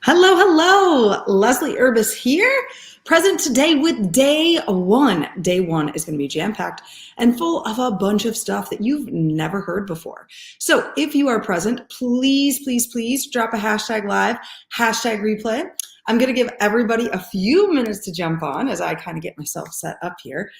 Hello, hello. Leslie Urbis here, present today with day one. Day one is going to be jam-packed and full of a bunch of stuff that you've never heard before. So if you are present, please, please, please drop a hashtag live, hashtag replay. I'm going to give everybody a few minutes to jump on as I kind of get myself set up here.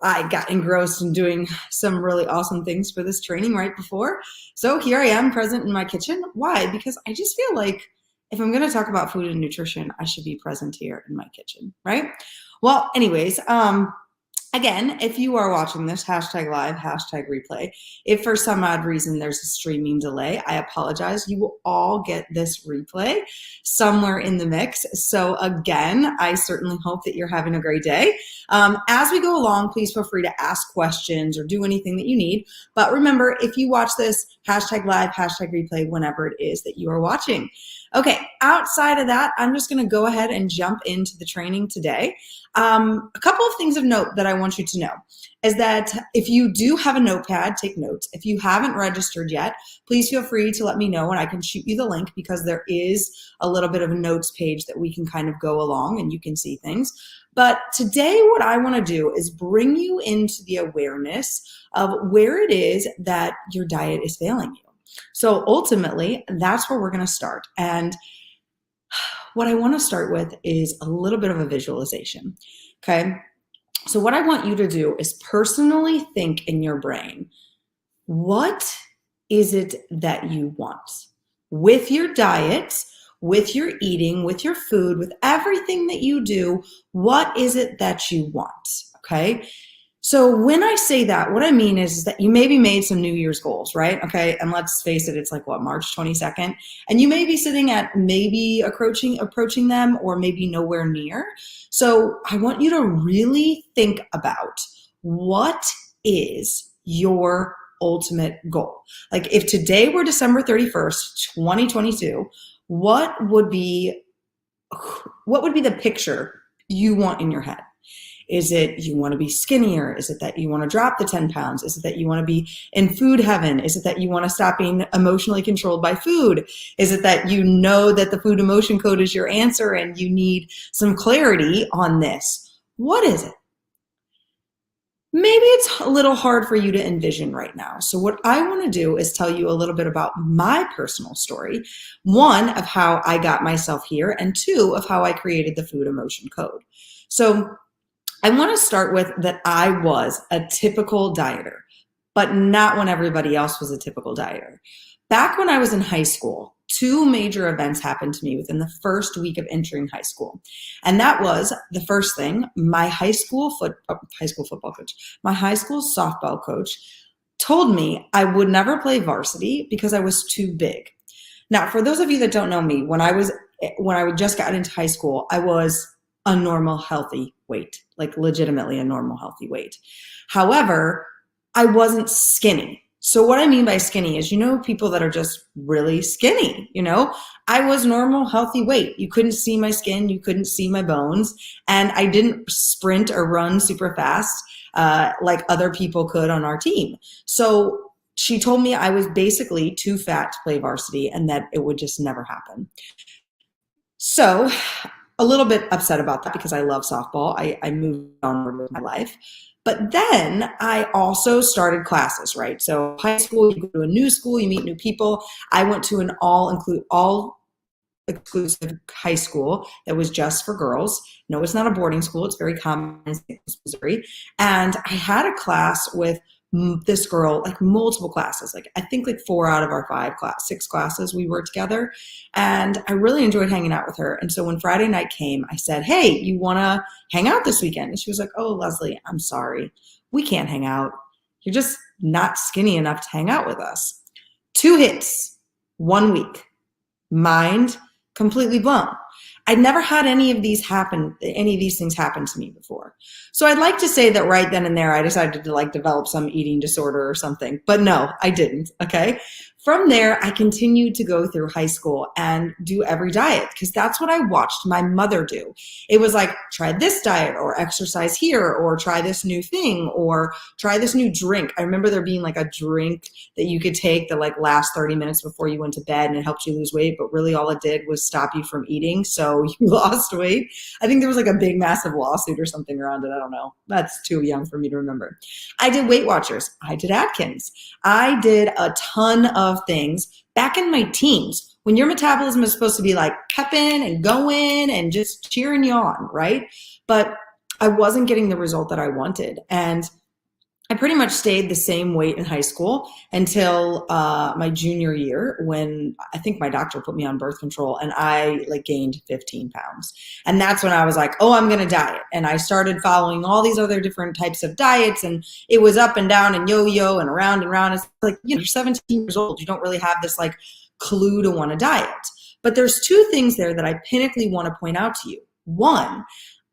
I got engrossed in doing some really awesome things for this training right before. So here I am present in my kitchen. Why? Because I just feel like if I'm going to talk about food and nutrition, I should be present here in my kitchen, right? Well, anyways, again, if you are watching this, hashtag live, hashtag replay, if for some odd reason there's a streaming delay, I apologize. You will all get this replay somewhere in the mix. So again, I certainly hope that you're having a great day. As we go along, please feel free to ask questions or do anything that you need. But remember, if you watch this, hashtag live, hashtag replay, whenever it is that you are watching. Okay, outside of that, I'm just going to go ahead and jump into the training today. A couple of things of note that I want you to know is that if you do have a notepad, take notes. If you haven't registered yet, please feel free to let me know and I can shoot you the link because there is a little bit of a notes page that we can kind of go along and you can see things. But today what I want to do is bring you into the awareness of where it is that your diet is failing you. So ultimately, that's where we're going to start. And what I want to start with is a little bit of a visualization. Okay. So what I want you to do is personally think in your brain, what is it that you want with your diet, with your eating, with your food, with everything that you do? What is it that you want? Okay. So when I say that, what I mean is that you maybe made some New Year's goals, right? Okay, and let's face it, it's like what, March 22nd? And you may be sitting at maybe approaching them or maybe nowhere near. So I want you to really think about what is your ultimate goal. Like if today were December 31st, 2022, what would be the picture you want in your head? Is it you want to be skinnier? Is it that you want to drop the 10 pounds? Is it that you want to be in food heaven? Is it that you want to stop being emotionally controlled by food? Is it that you know that the food emotion code is your answer and you need some clarity on this? What is it? Maybe it's a little hard for you to envision right now. So what I want to do is tell you a little bit about my personal story. One, of how I got myself here, and two, of how I created the food emotion code. So I want to start with that I was a typical dieter, but not when everybody else was a typical dieter. Back when I was in high school, two major events happened to me within the first week of entering high school. And that was the first thing, my high school football coach, my high school softball coach told me I would never play varsity because I was too big. Now, for those of you that don't know me, when I just got into high school, I was a normal, healthy weight, like legitimately a normal, healthy weight. However, I wasn't skinny. So what I mean by skinny is, people that are just really skinny, I was normal, healthy weight. You couldn't see my skin. You couldn't see my bones. And I didn't sprint or run super fast like other people could on our team. So she told me I was basically too fat to play varsity and that it would just never happen. So a little bit upset about that because I love softball. I moved on with my life. But then I also started classes, right? So high school, you go to a new school, you meet new people. I went to an all exclusive high school that was just for girls. No, it's not a boarding school. It's very common in St. Louis, Missouri. And I had a class with this girl, like multiple classes, like I think like 4 out of our 6 classes we were together. And I really enjoyed hanging out with her. And so when Friday night came, I said, hey, you want to hang out this weekend? And she was like, oh, Leslie, I'm sorry. We can't hang out. You're just not skinny enough to hang out with us. 2 hits, 1 week, mind completely blown. I'd never had any of these things happen to me before. So I'd like to say that right then and there, I decided to develop some eating disorder or something, but no, I didn't. Okay. From there, I continued to go through high school and do every diet because that's what I watched my mother do. It was like, try this diet or exercise here or try this new thing or try this new drink. I remember there being like a drink that you could take that like last 30 minutes before you went to bed and it helped you lose weight, but really all it did was stop you from eating. So you lost weight. I think there was like a big, massive lawsuit or something around it. I don't know. That's too young for me to remember. I did Weight Watchers. I did Atkins. I did a ton of things back in my teens when your metabolism is supposed to be like pepping and going and just cheering you on, right? But I wasn't getting the result that I wanted. And I pretty much stayed the same weight in high school until my junior year when I think my doctor put me on birth control and I like gained 15 pounds. And that's when I was like, oh, I'm going to diet. And I started following all these other different types of diets and it was up and down and yo-yo and around and around. It's like, you're 17 years old. You don't really have this like clue to want to diet. But there's two things there that I pinnacly want to point out to you. One,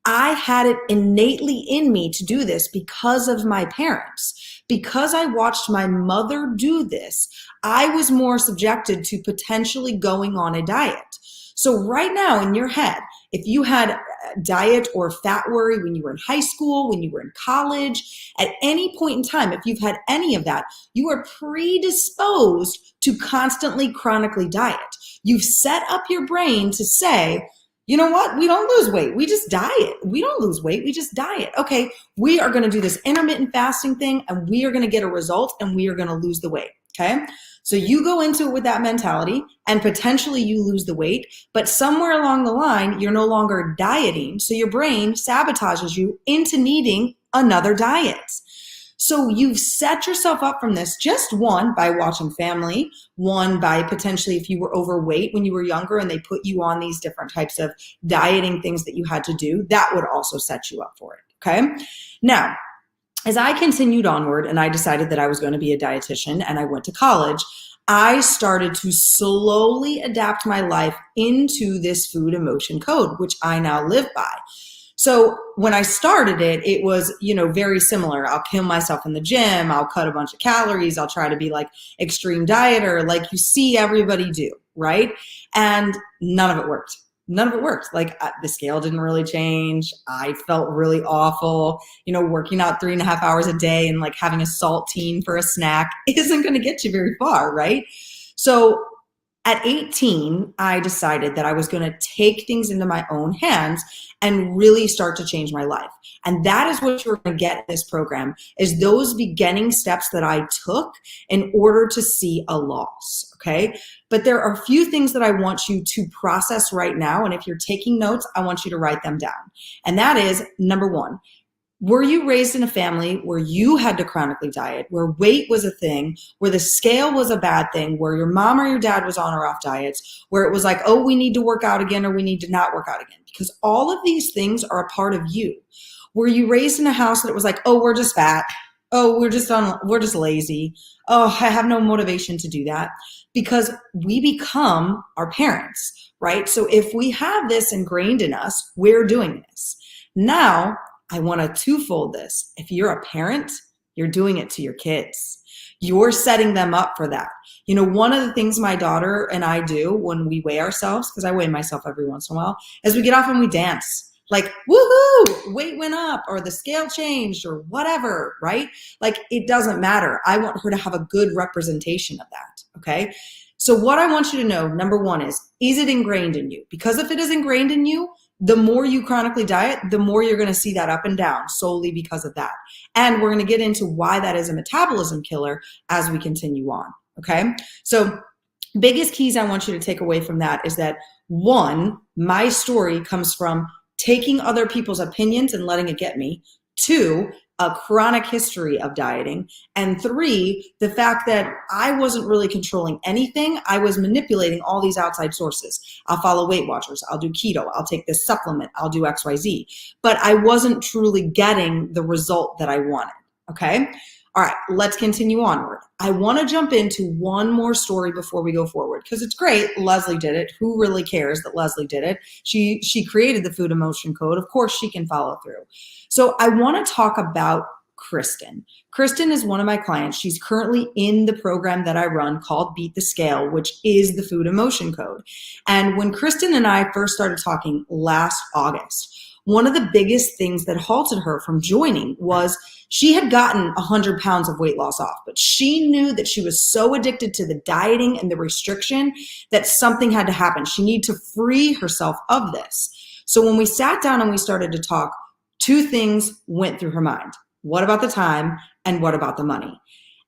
I had it innately in me to do this because of my parents. Because I watched my mother do this, I was more subjected to potentially going on a diet. So right now in your head, if you had diet or fat worry when you were in high school, when you were in college, at any point in time, if you've had any of that, you are predisposed to constantly chronically diet. You've set up your brain to say, you know what? We don't lose weight. We just diet. We don't lose weight. We just diet. Okay, we are going to do this intermittent fasting thing and we are going to get a result and we are going to lose the weight. Okay, so you go into it with that mentality and potentially you lose the weight, but somewhere along the line, you're no longer dieting. So your brain sabotages you into needing another diet. So you've set yourself up from this, just one, by watching family, one by potentially if you were overweight when you were younger and they put you on these different types of dieting things that you had to do, that would also set you up for it, okay? Now, as I continued onward and I decided that I was going to be a dietitian and I went to college, I started to slowly adapt my life into this food emotion code, which I now live by. So when I started it, it was, very similar. I'll kill myself in the gym. I'll cut a bunch of calories. I'll try to be like extreme dieter, like you see everybody do, right? And none of it worked. None of it worked. Like the scale didn't really change. I felt really awful. Working out 3.5 hours a day and like having a saltine for a snack isn't going to get you very far, right? So at 18, I decided that I was going to take things into my own hands and really start to change my life. And that is what you're going to get in this program, is those beginning steps that I took in order to see a loss, okay? But there are a few things that I want you to process right now. And if you're taking notes, I want you to write them down. And that is, number one, were you raised in a family where you had to chronically diet, where weight was a thing, where the scale was a bad thing, where your mom or your dad was on or off diets, where it was like, oh, we need to work out again or we need to not work out again? Because all of these things are a part of you. Were you raised in a house that it was like, oh, we're just fat. Oh, we're just lazy. Oh, I have no motivation to do that. Because we become our parents, right? So if we have this ingrained in us, we're doing this. Now, I want to twofold this. If you're a parent, you're doing it to your kids. You're setting them up for that. One of the things my daughter and I do when we weigh ourselves, because I weigh myself every once in a while, is we get off and we dance. Like, woohoo, weight went up or the scale changed or whatever, right? Like, it doesn't matter. I want her to have a good representation of that, okay? So what I want you to know, number one is it ingrained in you? Because if it is ingrained in you, the more you chronically diet, the more you're going to see that up and down solely because of that. And we're going to get into why that is a metabolism killer as we continue on, okay? So biggest keys I want you to take away from that is that, one, my story comes from taking other people's opinions and letting it get me. Two, a chronic history of dieting. And three, the fact that I wasn't really controlling anything. I was manipulating all these outside sources. I'll follow Weight Watchers. I'll do keto. I'll take this supplement. I'll do XYZ. But I wasn't truly getting the result that I wanted. Okay? All right, let's continue onward. I want to jump into one more story before we go forward because it's great. Leslie did it. Who really cares that Leslie did it? She created the food emotion code. Of course, she can follow through. So I want to talk about Kristen. Kristen is one of my clients. She's currently in the program that I run called Beat the Scale, which is the Food Emotion Code. And when Kristen and I first started talking last August, one of the biggest things that halted her from joining was she had gotten 100 pounds of weight loss off, but she knew that she was so addicted to the dieting and the restriction that something had to happen. She needed to free herself of this. So when we sat down and we started to talk, two things went through her mind. What about the time and what about the money?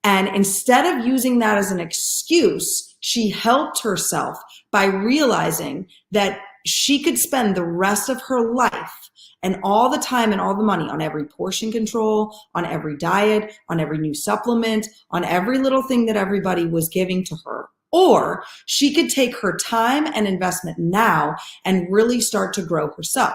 And instead of using that as an excuse, she helped herself by realizing that she could spend the rest of her life and all the time and all the money on every portion control, on every diet, on every new supplement, on every little thing that everybody was giving to her. Or she could take her time and investment now and really start to grow herself.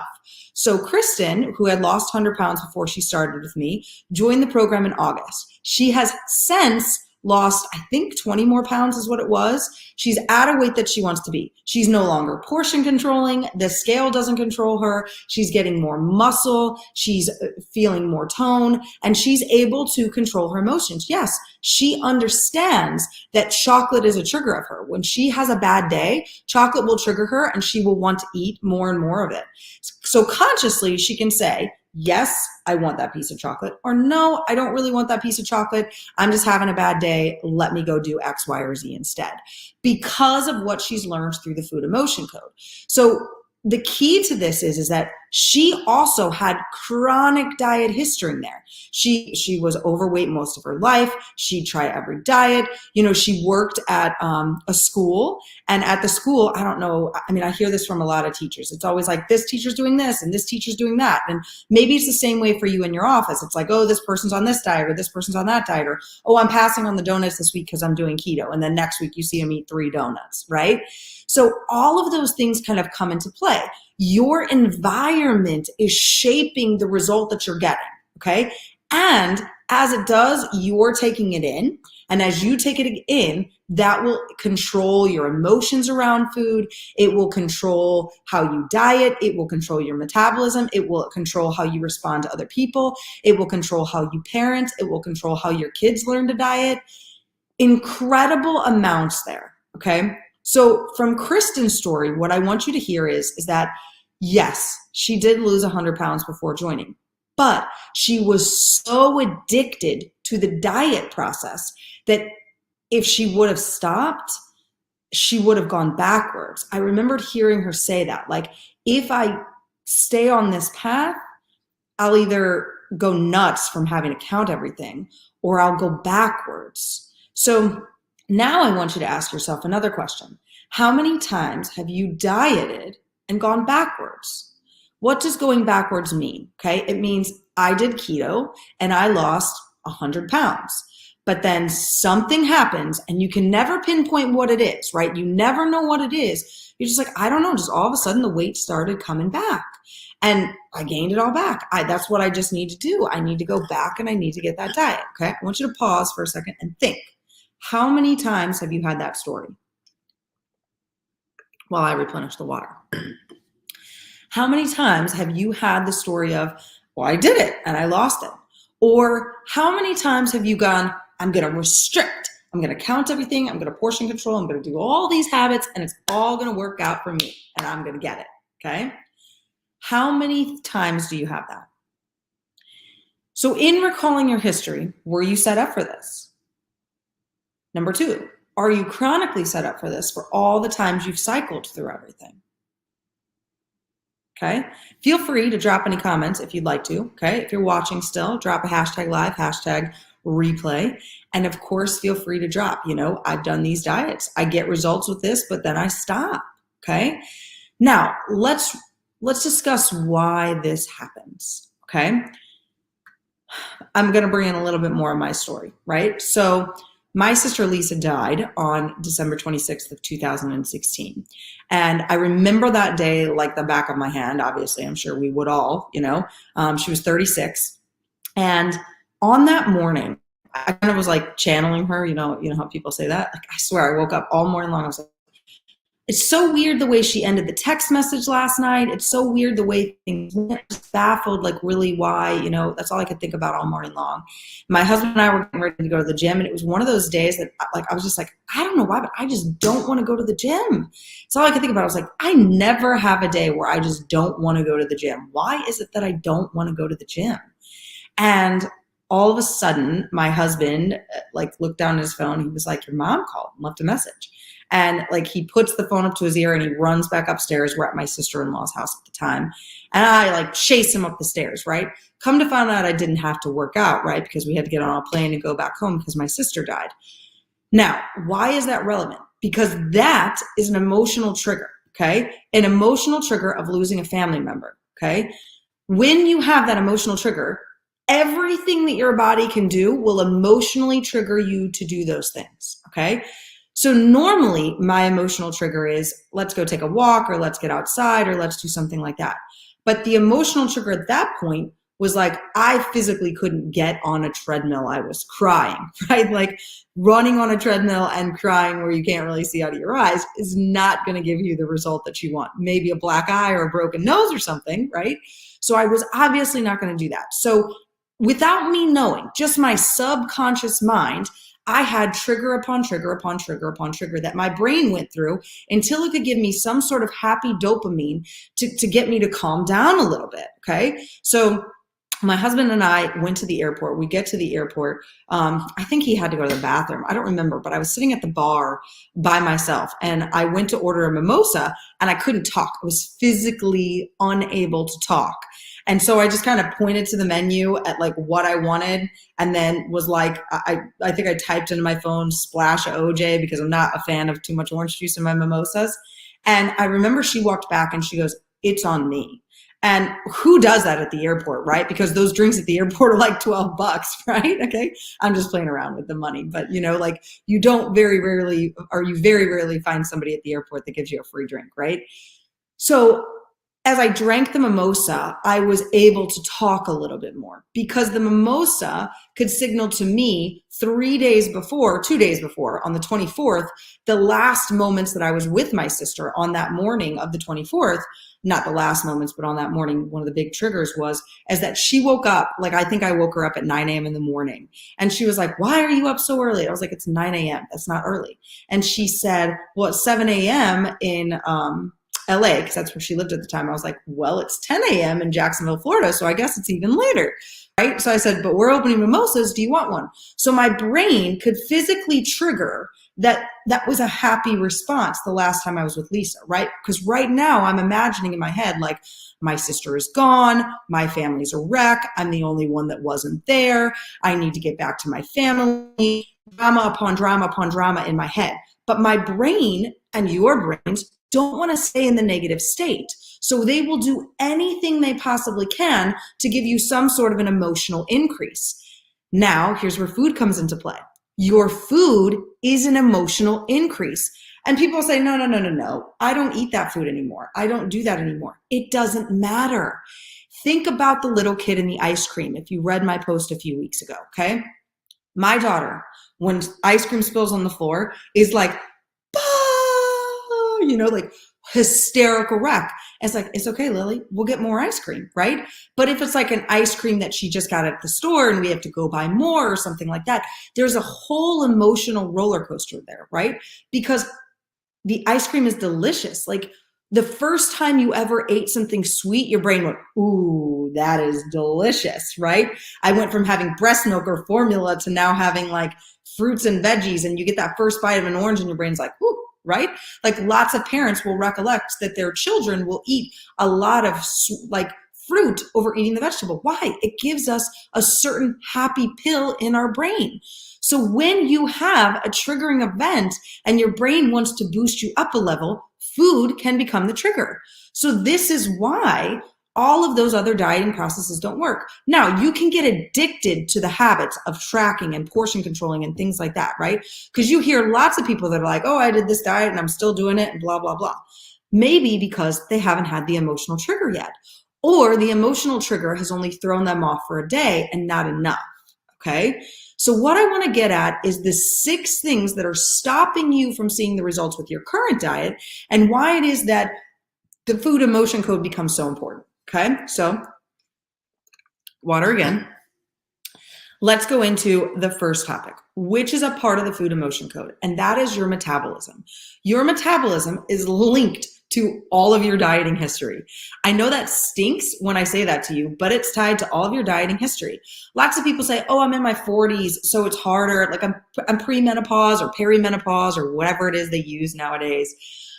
So Kristen, who had lost 100 pounds before she started with me, joined the program in August. She has since lost, I think 20 more pounds is what it was. She's at a weight that she wants to be. She's no longer portion controlling. The scale doesn't control her. She's getting more muscle. She's feeling more tone, and she's able to control her emotions. Yes, she understands that chocolate is a trigger of her. When she has a bad day, chocolate will trigger her and she will want to eat more and more of it. So consciously, she can say, yes, I want that piece of chocolate, or no, I don't really want that piece of chocolate. I'm just having a bad day. Let me go do X, Y, or Z instead, because of what she's learned through the Food Emotion Code. So the key to this is that she also had chronic diet history in there. She was overweight most of her life. She'd try every diet. You know, she worked at a school, and at the school, I don't know, I mean, I hear this from a lot of teachers. It's always like, this teacher's doing this and this teacher's doing that. And maybe it's the same way for you in your office. It's like, oh, this person's on this diet or this person's on that diet, or, oh, I'm passing on the donuts this week because I'm doing keto. And then next week you see them eat 3 donuts, right? So all of those things kind of come into play. Your environment is shaping the result that you're getting, okay? And as it does, you're taking it in. And as you take it in, that will control your emotions around food. It will control how you diet. It will control your metabolism. It will control how you respond to other people. It will control how you parent. It will control how your kids learn to diet. Incredible amounts there, okay? So from Kristen's story, what I want you to hear is that, yes, she did lose 100 pounds before joining, but she was so addicted to the diet process that if she would have stopped, she would have gone backwards. I remembered hearing her say that, like, if I stay on this path, I'll either go nuts from having to count everything, or I'll go backwards. So now I want you to ask yourself another question. How many times have you dieted and gone backwards? What does going backwards mean? Okay, it means I did keto and I lost 100 pounds. But then something happens and you can never pinpoint what it is, right? You never know what it is. You're just like, I don't know, just all of a sudden the weight started coming back. And I gained it all back. That's what I just need to do. I need to go back and I need to get that diet, okay? I want you to pause for a second and think. How many times have you had that story? While I replenish the water. How many times have you had the story of, well, I did it and I lost it? Or how many times have you gone, I'm going to restrict, I'm going to count everything, I'm going to portion control, I'm going to do all these habits and it's all going to work out for me and I'm going to get it, okay? How many times do you have that? So in recalling your history, were you set up for this? Number 2, are you chronically set up for this for all the times you've cycled through everything? Okay. Feel free to drop any comments if you'd like to. Okay. If you're watching still, drop a hashtag live, hashtag replay. And of course, feel free to drop, I've done these diets. I get results with this, but then I stop. Okay. Now let's discuss why this happens. Okay. I'm going to bring in a little bit more of my story, right? So my sister Lisa died on December 26th of 2016. And I remember that day like the back of my hand. Obviously, I'm sure we would all, she was 36. And on that morning, I kind of was like channeling her, you know how people say that? Like, I swear I woke up all morning long. I was like, It's so weird the way she ended the text message last night. It's so weird the way things went. Just baffled, like really why, that's all I could think about all morning long. My husband and I were getting ready to go to the gym, and it was one of those days that like I was just like, I don't know why, but I just don't want to go to the gym. It's all I could think about. I was like, I never have a day where I just don't want to go to the gym. Why is it that I don't want to go to the gym? And all of a sudden, my husband like looked down at his phone. He was like, your mom called and left a message. And like he puts the phone up to his ear and he runs back upstairs. We're at my sister-in-law's house at the time. And I like chase him up the stairs, right? Come to find out I didn't have to work out, right? Because we had to get on a plane and go back home because my sister died. Now, why is that relevant? Because that is an emotional trigger, okay? An emotional trigger of losing a family member, okay? When you have that emotional trigger, everything that your body can do will emotionally trigger you to do those things, okay? So normally my emotional trigger is let's go take a walk or let's get outside or let's do something like that. But the emotional trigger at that point was like I physically couldn't get on a treadmill. I was crying, right? Like running on a treadmill and crying where you can't really see out of your eyes is not going to give you the result that you want. Maybe a black eye or a broken nose or something, right? So I was obviously not going to do that. So without me knowing, just my subconscious mind, I had trigger upon trigger upon trigger upon trigger that my brain went through until it could give me some sort of happy dopamine to get me to calm down a little bit, okay? So my husband and I went to the airport. We get to the airport. I think he had to go to the bathroom. I don't remember, but I was sitting at the bar by myself and I went to order a mimosa and I couldn't talk. I was physically unable to talk. And so I just kind of pointed to the menu at like what I wanted and then was like, I think I typed into my phone splash of OJ because I'm not a fan of too much orange juice in my mimosas. And I remember she walked back and she goes, it's on me. And who does that at the airport, right? Because those drinks at the airport are like $12, right? Okay. I'm just playing around with the money, but like you very rarely find somebody at the airport that gives you a free drink, right? So as I drank the mimosa, I was able to talk a little bit more because the mimosa could signal to me 2 days before, on the 24th, the last moments that I was with my sister on that morning of the 24th, not the last moments, but on that morning, one of the big triggers was as that she woke up, like I think I woke her up at 9 a.m. in the morning. And she was like, why are you up so early? I was like, it's 9 a.m. That's not early. And she said, well, it's 7 a.m. in LA, because that's where she lived at the time. I was like, well, it's 10 a.m. in Jacksonville, Florida, so I guess it's even later, right? So I said, but we're opening mimosas. Do you want one? So my brain could physically trigger that was a happy response the last time I was with Lisa, right? Because right now I'm imagining in my head, like my sister is gone, my family's a wreck, I'm the only one that wasn't there, I need to get back to my family, drama upon drama upon drama in my head. But my brain and your brains don't want to stay in the negative state. So they will do anything they possibly can to give you some sort of an emotional increase. Now, here's where food comes into play. Your food is an emotional increase. And people say, no, I don't eat that food anymore. I don't do that anymore. It doesn't matter. Think about the little kid in the ice cream. If you read my post a few weeks ago, okay? My daughter, when ice cream spills on the floor, is like, like hysterical wreck. It's like, it's okay, Lily, we'll get more ice cream, right? But if it's like an ice cream that she just got at the store and we have to go buy more or something like that, there's a whole emotional roller coaster there, right? Because the ice cream is delicious. Like the first time you ever ate something sweet, your brain went, ooh, that is delicious, right? I went from having breast milk or formula to now having like fruits and veggies, and you get that first bite of an orange and your brain's like, ooh, right? Like lots of parents will recollect that their children will eat a lot of like fruit over eating the vegetable. Why? It gives us a certain happy pill in our brain. So when you have a triggering event and your brain wants to boost you up a level, food can become the trigger. So this is why all of those other dieting processes don't work. Now, you can get addicted to the habits of tracking and portion controlling and things like that, right? Because you hear lots of people that are like, oh, I did this diet and I'm still doing it and blah, blah, blah. Maybe because they haven't had the emotional trigger yet, or the emotional trigger has only thrown them off for a day and not enough, okay? So what I want to get at is the 6 things that are stopping you from seeing the results with your current diet and why it is that the food emotion code becomes so important. Okay, so water again. Let's go into the first topic, which is a part of the food emotion code, and that is your metabolism. Your metabolism is linked to all of your dieting history. I know that stinks when I say that to you, but it's tied to all of your dieting history. Lots of people say, oh, I'm in my 40s, so it's harder. Like I'm pre-menopause or perimenopause or whatever it is they use nowadays.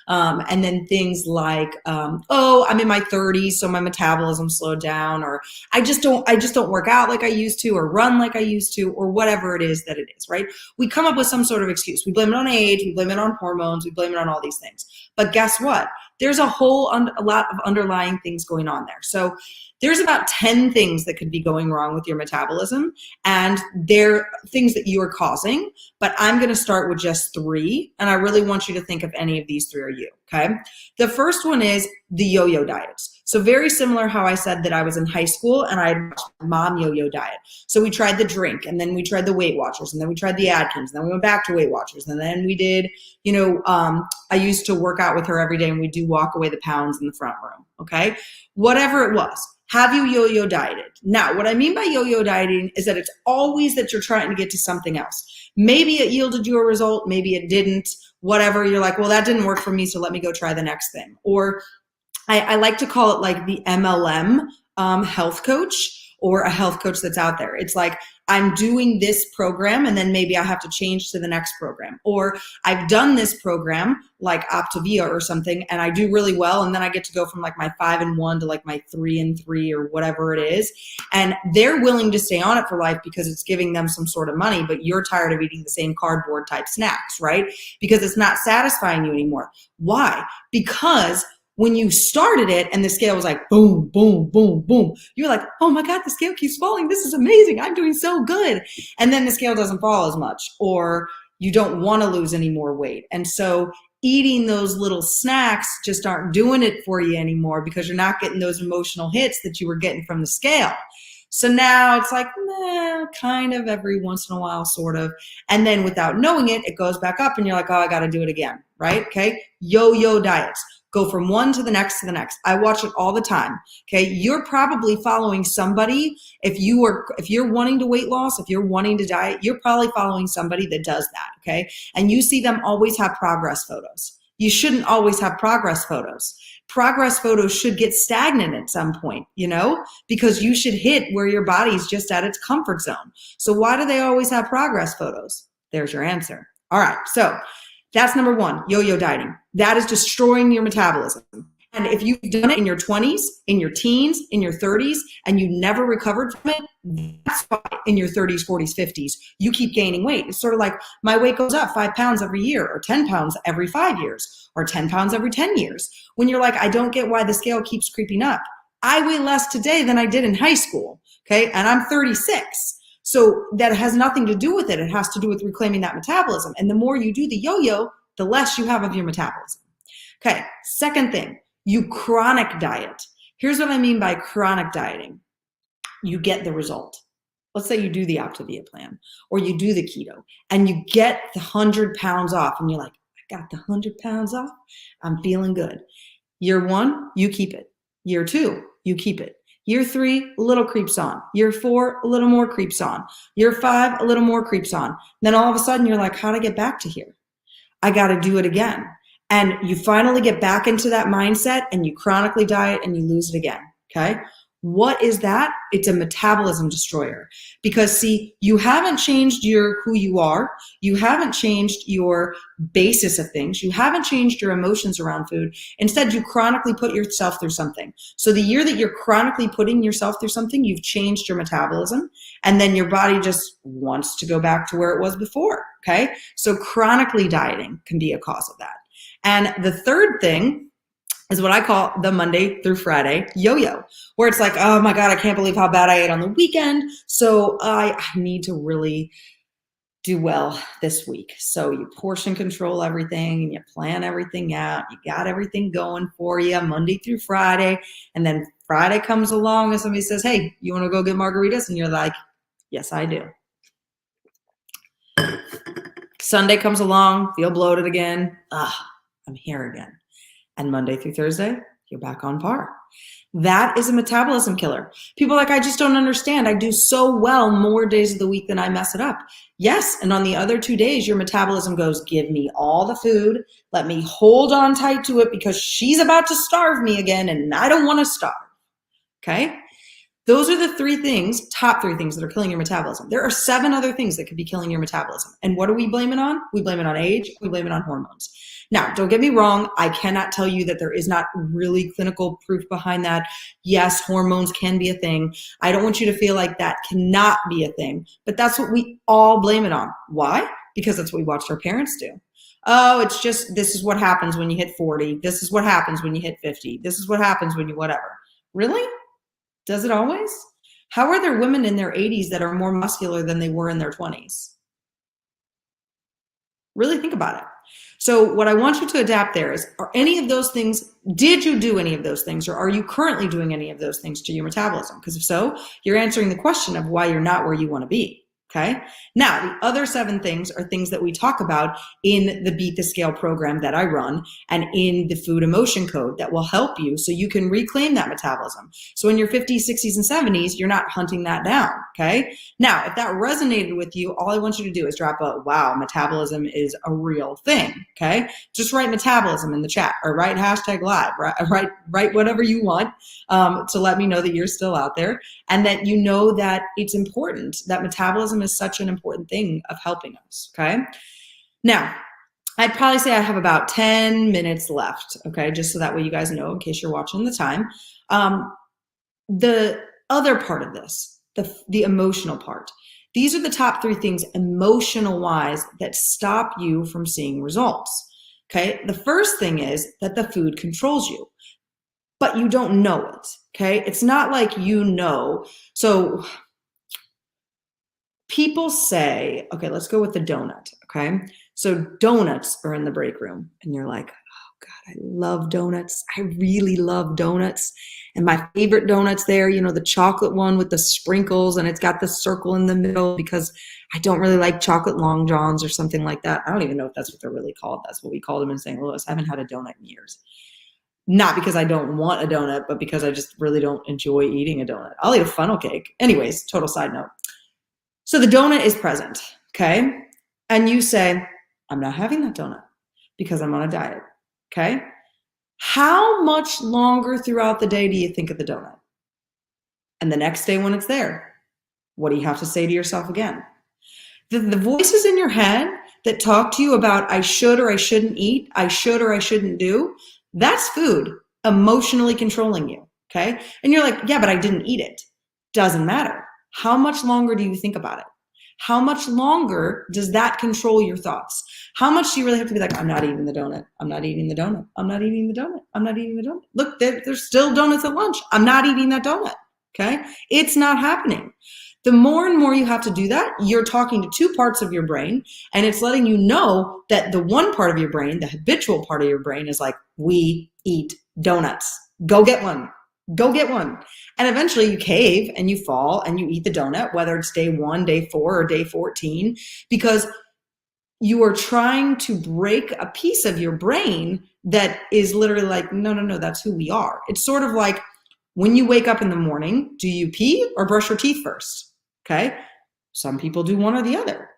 And then things like, oh, I'm in my 30s, so my metabolism slowed down, or I just don't work out like I used to, or run like I used to, or whatever it is that it is, right? We come up with some sort of excuse. We blame it on age, we blame it on hormones, we blame it on all these things. But guess what? There's a lot of underlying things going on there. So there's about 10 things that could be going wrong with your metabolism, and they're things that you are causing, but I'm going to start with just 3, and I really want you to think if any of these 3 are you, okay? The first one is the yo-yo diets. So very similar how I said that I was in high school and I had watched my mom yo-yo diet. So we tried the drink, and then we tried the Weight Watchers, and then we tried the Atkins, and then we went back to Weight Watchers, and then we did, I used to work out with her every day, and we do walk away the pounds in the front room, okay? Whatever it was. Have you yo-yo dieted? Now, what I mean by yo-yo dieting is that it's always that you're trying to get to something else. Maybe it yielded you a result, maybe it didn't, whatever. You're like, well, that didn't work for me, so let me go try the next thing. Or I like to call it like the MLM health coach, or a health coach that's out there. It's like, I'm doing this program and then maybe I have to change to the next program. Or I've done this program like Optavia or something and I do really well, and then I get to go from like my 5 and 1 to like my 3 and 3 or whatever it is. And they're willing to stay on it for life because it's giving them some sort of money, but you're tired of eating the same cardboard type snacks, right? Because it's not satisfying you anymore. Why? Because when you started it and the scale was like boom, boom, boom, boom, you're like, oh my God, the scale keeps falling. This is amazing. I'm doing so good. And then the scale doesn't fall as much, or you don't want to lose any more weight. And so eating those little snacks just aren't doing it for you anymore because you're not getting those emotional hits that you were getting from the scale. So now it's like, kind of every once in a while, sort of. And then without knowing it, it goes back up and you're like, oh, I got to do it again, right? Okay. Yo-yo diets. Go from one to the next to the next. I watch it all the time. Okay. You're probably following somebody. If you're wanting to weight loss, if you're wanting to diet, you're probably following somebody that does that. Okay. And you see them always have progress photos. You shouldn't always have progress photos. Progress photos should get stagnant at some point, because you should hit where your body's just at its comfort zone. So why do they always have progress photos? There's your answer. All right. So that's number 1, yo-yo dieting. That is destroying your metabolism. And if you've done it in your 20s, in your teens, in your 30s, and you never recovered from it, that's why in your 30s, 40s, 50s, you keep gaining weight. It's sort of like my weight goes up 5 pounds every year, or 10 pounds every 5 years, or 10 pounds every 10 years. When you're like, I don't get why the scale keeps creeping up. I weigh less today than I did in high school, okay? And I'm 36. So that has nothing to do with it. It has to do with reclaiming that metabolism. And the more you do the yo-yo, the less you have of your metabolism. Okay, second thing, you chronic diet. Here's what I mean by chronic dieting. You get the result. Let's say you do the Optavia plan or you do the keto and you get the 100 pounds off and you're like, I got the 100 pounds off. I'm feeling good. Year 1, you keep it. Year 2, you keep it. Year 3, a little creeps on. Year 4, a little more creeps on. Year 5, a little more creeps on. Then all of a sudden you're like, how'd I get back to here? I got to do it again. And you finally get back into that mindset and you chronically diet and you lose it again. Okay. What is that? It's a metabolism destroyer. Because see, you haven't changed who you are. You haven't changed your basis of things. You haven't changed your emotions around food. Instead, you chronically put yourself through something. So the year that you're chronically putting yourself through something, you've changed your metabolism, and then your body just wants to go back to where it was before. Okay. So chronically dieting can be a cause of that. And the third thing is what I call the Monday through Friday yo-yo, where it's like, oh my God, I can't believe how bad I ate on the weekend. So I need to really do well this week. So you portion control everything and you plan everything out. You got everything going for you Monday through Friday. And then Friday comes along and somebody says, hey, you want to go get margaritas? And you're like, yes, I do. Sunday comes along, feel bloated again. I'm here again. And Monday through Thursday, you're back on par. That is a metabolism killer. People are like, I just don't understand. I do so well more days of the week than I mess it up. Yes, and on the other 2 days, your metabolism goes, give me all the food. Let me hold on tight to it because she's about to starve me again and I don't want to starve. Okay? Those are the top three things that are killing your metabolism. There are 7 other things that could be killing your metabolism. And what do we blame it on? We blame it on age. We blame it on hormones. Now, don't get me wrong. I cannot tell you that there is not really clinical proof behind that. Yes, hormones can be a thing. I don't want you to feel like that cannot be a thing, but that's what we all blame it on. Why? Because that's what we watched our parents do. Oh, it's just, this is what happens when you hit 40. This is what happens when you hit 50. This is what happens when you whatever. Really? Does it always? How are there women in their 80s that are more muscular than they were in their 20s? Really think about it. So what I want you to adapt there is, are any of those things, did you do any of those things, or are you currently doing any of those things to your metabolism? Because if so, you're answering the question of why you're not where you want to be. Okay. Now, the other 7 things are things that we talk about in the Beat the Scale program that I run and in the Food Emotion Code that will help you so you can reclaim that metabolism. So in your 50s, 60s, and 70s, you're not hunting that down. Okay. Now, if that resonated with you, all I want you to do is drop a, wow, metabolism is a real thing. Okay. Just write metabolism in the chat or write #live, write whatever you want to let me know that you're still out there and that you know that it's important, that metabolism is such an important thing of helping us, okay? Now, I'd probably say I have about 10 minutes left, okay? Just so that way you guys know in case you're watching the time. The other part of this, the emotional part, these are the top 3 things emotional-wise that stop you from seeing results, okay? The first thing is that the food controls you, but you don't know it, okay? It's not like you know. So people say, okay, let's go with the donut, okay? So donuts are in the break room and you're like, oh God, I love donuts. I really love donuts. And my favorite donuts there, you know, the chocolate one with the sprinkles and it's got the circle in the middle because I don't really like chocolate long johns or something like that. I don't even know if that's what they're really called. That's what we call them in St. Louis. I haven't had a donut in years. Not because I don't want a donut, but because I just really don't enjoy eating a donut. I'll eat a funnel cake. Anyways, total side note. So the donut is present, okay? And you say, I'm not having that donut because I'm on a diet, okay? How much longer throughout the day do you think of the donut? And the next day when it's there, what do you have to say to yourself again? The voices in your head that talk to you about I should or I shouldn't eat, I should or I shouldn't do, that's food emotionally controlling you, okay? And you're like, yeah, but I didn't eat it. Doesn't matter. How much longer do you think about it? How much longer does that control your thoughts? How much do you really have to be like, I'm not eating the donut. I'm not eating the donut. I'm not eating the donut. I'm not eating the donut. Look, there's still donuts at lunch. I'm not eating that donut, okay? It's not happening. The more and more you have to do that, you're talking to 2 parts of your brain, and it's letting you know that the one part of your brain, the habitual part of your brain is like, we eat donuts. Go get one. Go get one. And eventually you cave and you fall and you eat the donut, whether it's day 1, day 4, or day 14, because you are trying to break a piece of your brain that is literally like, no, that's who we are. It's sort of like when you wake up in the morning, do you pee or brush your teeth first? Okay. Some people do one or the other.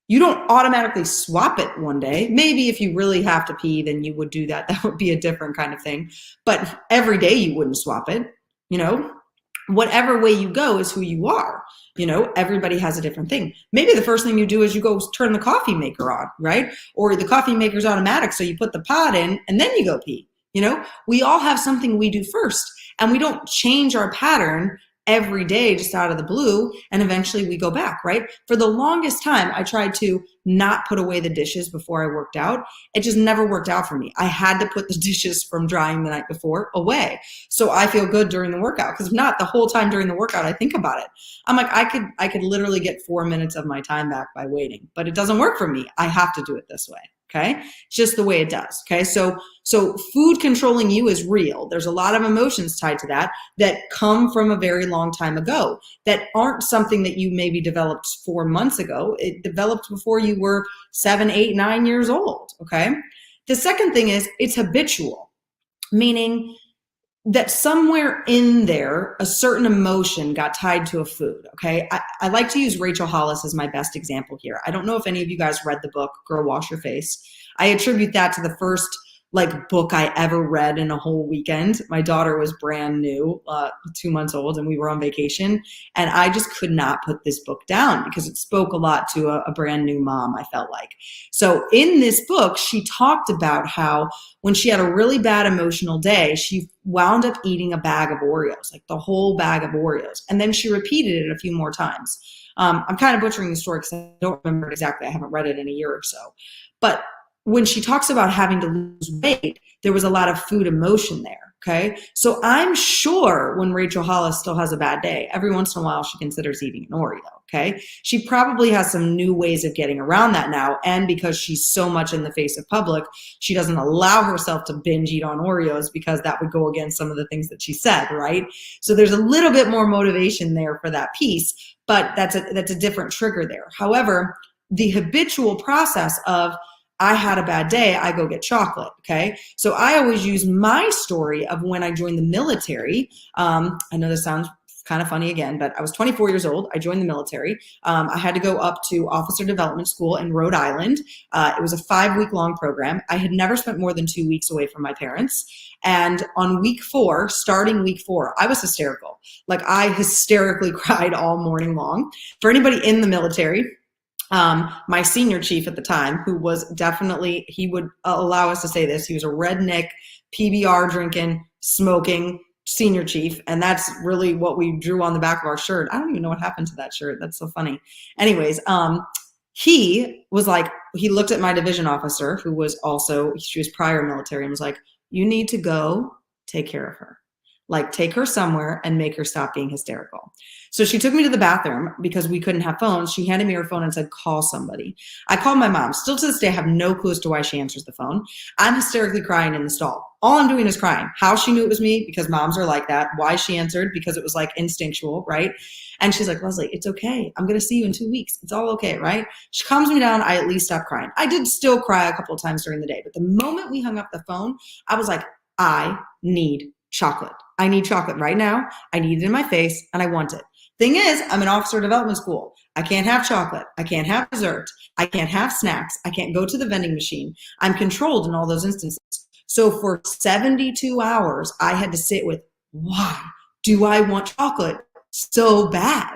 You don't automatically swap it one day. Maybe if you really have to pee, then you would do that. That would be a different kind of thing. But every day you wouldn't swap it. You know, whatever way you go is who you are. You know, everybody has a different thing. Maybe the first thing you do is you go turn the coffee maker on, right? Or the coffee maker's automatic, so you put the pot in and then you go pee. You know, we all have something we do first, and we don't change our pattern every day just out of the blue, and eventually we go back, right? For the longest time, I tried to not put away the dishes before I worked out. It just never worked out for me. I had to put the dishes from drying the night before away so I feel good during the workout, because if not, the whole time during the workout I think about it. I'm like, I could literally get 4 minutes of my time back by waiting, but it doesn't work for me. I have to do it this way, Okay. It's just the way it does. Okay. So food controlling you is real. There's a lot of emotions tied to that come from a very long time ago that aren't something that you maybe developed 4 months ago. It developed before you were 7, 8, 9 years old. Okay. The second thing is it's habitual, meaning that somewhere in there, a certain emotion got tied to a food, okay? I like to use Rachel Hollis as my best example here. I don't know if any of you guys read the book, Girl, Wash Your Face. I attribute that to the first book I ever read in a whole weekend. My daughter was brand new, 2 months old, and we were on vacation. And I just could not put this book down because it spoke a lot to a brand new mom, I felt like. So in this book, she talked about how when she had a really bad emotional day, she wound up eating a bag of Oreos, like the whole bag of Oreos. And then she repeated it a few more times. I'm kind of butchering the story because I don't remember it exactly. I haven't read it in a year or so. But when she talks about having to lose weight, there was a lot of food emotion there, okay? So I'm sure when Rachel Hollis still has a bad day, every once in a while she considers eating an Oreo, okay? She probably has some new ways of getting around that now, and because she's so much in the face of public, she doesn't allow herself to binge eat on Oreos because that would go against some of the things that she said, right? So there's a little bit more motivation there for that piece, but that's a different trigger there. However, the habitual process of I had a bad day, I go get chocolate, okay? So I always use my story of when I joined the military. I know this sounds kind of funny again, but I was 24 years old. I joined the military. I had to go up to Officer Development School in Rhode Island. It was a 5-week-long program. I had never spent more than 2 weeks away from my parents. And on week 4, starting week 4, I was hysterical. I hysterically cried all morning long. For anybody in the military, my senior chief at the time, who was definitely, he would allow us to say this, he was a redneck, PBR drinking, smoking senior chief. And that's really what we drew on the back of our shirt. I don't even know what happened to that shirt. That's so funny. Anyways, he was like, he looked at my division officer, who was also, she was prior military, and was like, you need to go take care of her. Take her somewhere and make her stop being hysterical. So she took me to the bathroom because we couldn't have phones. She handed me her phone and said, call somebody. I called my mom. Still to this day, I have no clue as to why she answers the phone. I'm hysterically crying in the stall. All I'm doing is crying. How she knew it was me, because moms are like that. Why she answered, because it was instinctual, right? And she's like, Leslie, it's okay. I'm going to see you in 2 weeks. It's all okay, right? She calms me down. I at least stop crying. I did still cry a couple of times during the day. But the moment we hung up the phone, I was like, I need chocolate. I need chocolate right now. I need it in my face and I want it. Thing is, I'm in officer development school. I can't have chocolate. I can't have dessert. I can't have snacks. I can't go to the vending machine. I'm controlled in all those instances. So for 72 hours, I had to sit with, why do I want chocolate so bad?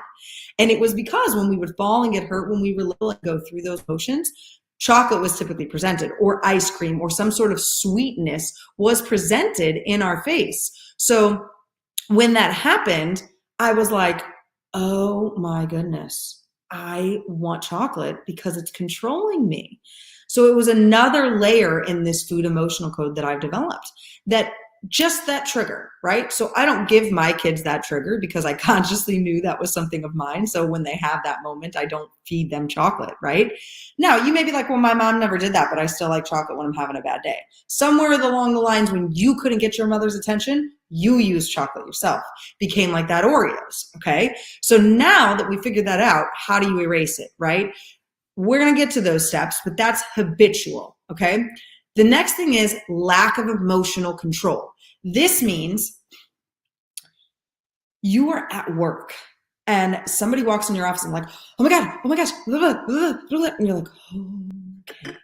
And it was because when we would fall and get hurt when we were little and go through those motions, chocolate was typically presented, or ice cream, or some sort of sweetness was presented in our face. So when that happened, I was like, oh my goodness, I want chocolate because it's controlling me. So it was another layer in this food emotional code that I've developed, that just that trigger, right? So I don't give my kids that trigger because I consciously knew that was something of mine. So when they have that moment, I don't feed them chocolate, right? Now, you may be like, well, my mom never did that, but I still like chocolate when I'm having a bad day. Somewhere along the lines, when you couldn't get your mother's attention, you used chocolate yourself. Became like that Oreos, okay? So now that we figured that out, how do you erase it, right? We're going to get to those steps, but that's habitual, okay? The next thing is lack of emotional control. This means you are at work and somebody walks in your office and like, oh my God, oh my gosh, blah, blah, blah, blah, and you're like, oh, okay.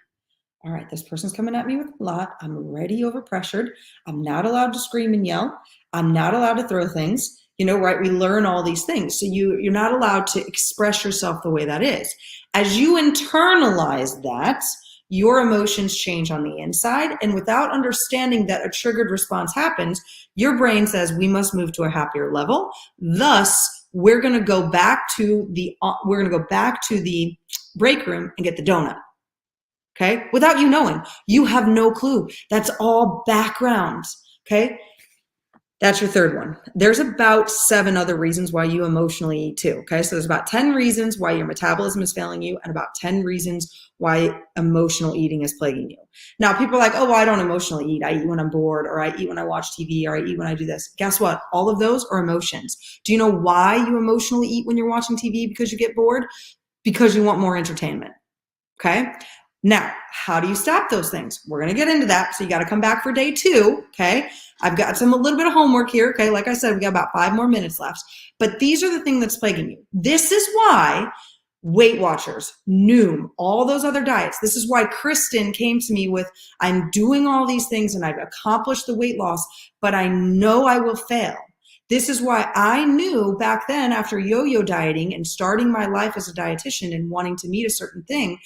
All right, this person's coming at me with a lot. I'm already overpressured. I'm not allowed to scream and yell. I'm not allowed to throw things. Right? We learn all these things. So you're not allowed to express yourself the way that is. As you internalize that, your emotions change on the inside. And without understanding that a triggered response happens, your brain says we must move to a happier level. Thus, we're going to go back to the break room and get the donut. Okay? Without you knowing, you have no clue. That's all background. Okay? That's your third one. There's about 7 other reasons why you emotionally eat too. Okay. So there's about 10 reasons why your metabolism is failing you and about 10 reasons why emotional eating is plaguing you. Now, people are like, oh, well, I don't emotionally eat. I eat when I'm bored, or I eat when I watch TV, or I eat when I do this. Guess what? All of those are emotions. Do you know why you emotionally eat when you're watching TV? Because you get bored? Because you want more entertainment. Okay. Now, how do you stop those things? We're going to get into that. So you got to come back for day 2. Okay. I've got a little bit of homework here. Okay. Like I said, we got about 5 more minutes left, but these are the things that's plaguing you. This is why Weight Watchers, Noom, all those other diets. This is why Kristen came to me with, I'm doing all these things and I've accomplished the weight loss, but I know I will fail. This is why I knew back then, after yo-yo dieting and starting my life as a dietitian and wanting to meet a certain thing,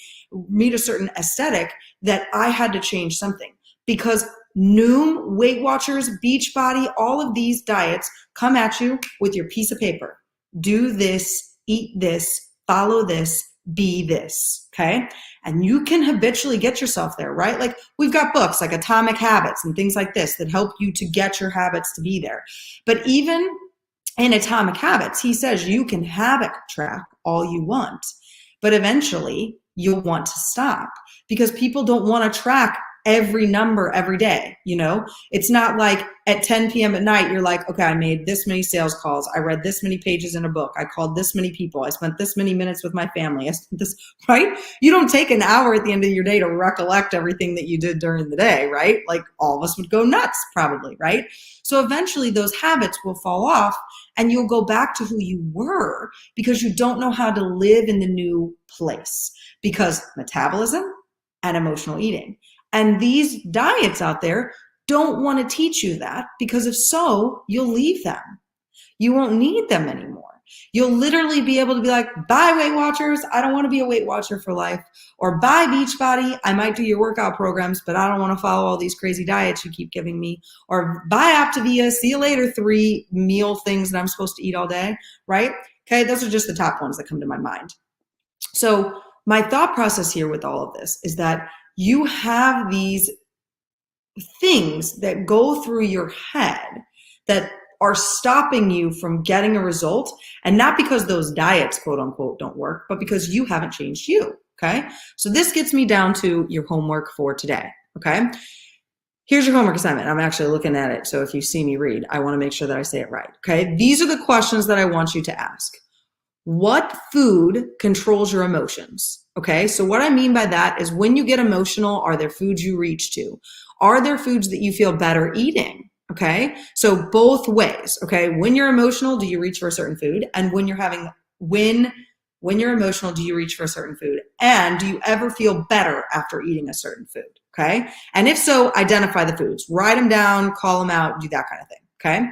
meet a certain aesthetic, that I had to change something. Because Noom, Weight Watchers, Beachbody, all of these diets come at you with your piece of paper. Do this, eat this, follow this, be this, okay? And you can habitually get yourself there, right? Like we've got books like Atomic Habits and things like this that help you to get your habits to be there. But even in Atomic Habits, he says you can habit track all you want, but eventually you'll want to stop because people don't want to track every number every day. You know, it's not like at 10 p.m. at night, you're like, okay, I made this many sales calls. I read this many pages in a book. I called this many people. I spent this many minutes with my family. I spent this, right? You don't take an hour at the end of your day to recollect everything that you did during the day, right? Like all of us would go nuts probably, right? So eventually those habits will fall off and you'll go back to who you were because you don't know how to live in the new place because metabolism and emotional eating. And these diets out there don't want to teach you that because if so, you'll leave them. You won't need them anymore. You'll literally be able to be like, bye Weight Watchers, I don't want to be a Weight Watcher for life. Or bye Beachbody, I might do your workout programs, but I don't want to follow all these crazy diets you keep giving me. Or bye Optavia, see you later, 3 meal things that I'm supposed to eat all day, right? Okay, those are just the top ones that come to my mind. So my thought process here with all of this is that you have these things that go through your head that are stopping you from getting a result, and not because those diets, quote unquote, don't work, but because you haven't changed you, okay? So this gets me down to your homework for today, okay? Here's your homework assignment. I'm actually looking at it, so if you see me read, I wanna make sure that I say it right, okay? These are the questions that I want you to ask. What food controls your emotions? Okay, so what I mean by that is when you get emotional, are there foods you reach to? Are there foods that you feel better eating? Okay, so both ways. Okay, when you're emotional, do you reach for a certain food? And when you're emotional, do you reach for a certain food? And do you ever feel better after eating a certain food? Okay, and if so, identify the foods, write them down, call them out, do that kind of thing. Okay,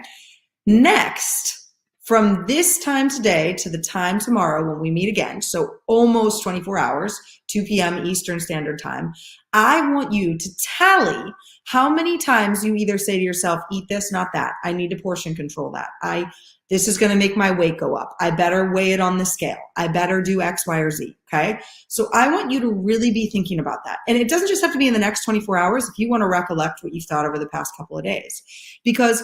next. From this time today to the time tomorrow when we meet again, so almost 24 hours, 2 p.m. Eastern Standard Time, I want you to tally how many times you either say to yourself, eat this, not that. I need to portion control that. This is going to make my weight go up. I better weigh it on the scale. I better do X, Y, or Z, okay? So I want you to really be thinking about that. And it doesn't just have to be in the next 24 hours if you want to recollect what you've thought over the past couple of days. Because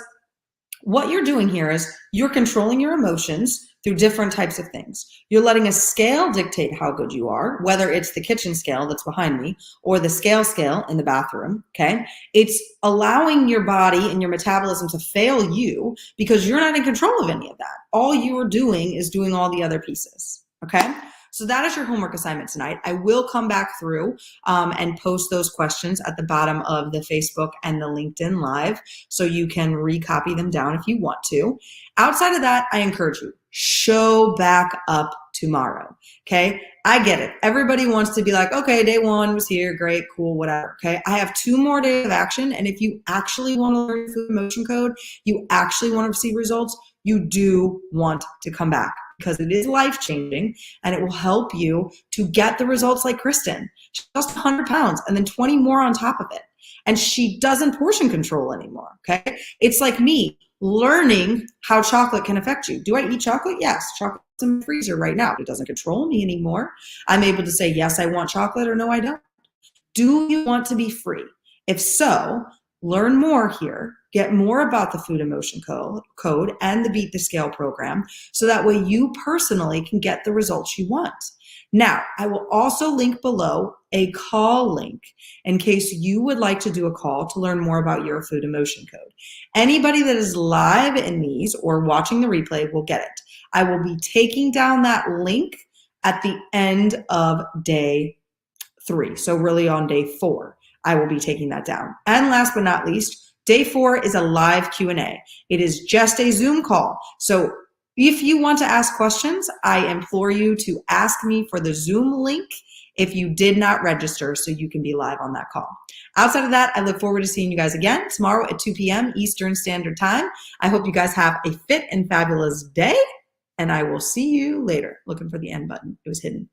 what you're doing here is you're controlling your emotions through different types of things. You're letting a scale dictate how good you are, whether it's the kitchen scale that's behind me or the scale in the bathroom, okay? It's allowing your body and your metabolism to fail you because you're not in control of any of that. All you are doing is doing all the other pieces, okay? So that is your homework assignment tonight. I will come back through and post those questions at the bottom of the Facebook and the LinkedIn Live so you can recopy them down if you want to. Outside of that, I encourage you, show back up tomorrow, okay? I get it. Everybody wants to be like, okay, day 1 was here, great, cool, whatever, okay? I have 2 more days of action, and if you actually want to learn food emotion code, you actually want to see results, you do want to come back, because it is life-changing and it will help you to get the results like Kristen. She lost 100 pounds and then 20 more on top of it. And she doesn't portion control anymore, okay? It's like me learning how chocolate can affect you. Do I eat chocolate? Yes, chocolate's in the freezer right now. It doesn't control me anymore. I'm able to say, yes, I want chocolate, or no, I don't. Do you want to be free? If so, learn more here, get more about the Food Emotion Code and the Beat the Scale program, so that way you personally can get the results you want. Now, I will also link below a call link in case you would like to do a call to learn more about your Food Emotion Code. Anybody that is live in these or watching the replay will get it. I will be taking down that link at the end of day 3. So really on day 4, I will be taking that down. And last but not least, day 4 is a live Q&A. It is just a Zoom call. So if you want to ask questions, I implore you to ask me for the Zoom link if you did not register so you can be live on that call. Outside of that, I look forward to seeing you guys again tomorrow at 2 p.m. Eastern Standard Time. I hope you guys have a fit and fabulous day, and I will see you later. Looking for the end button. It was hidden.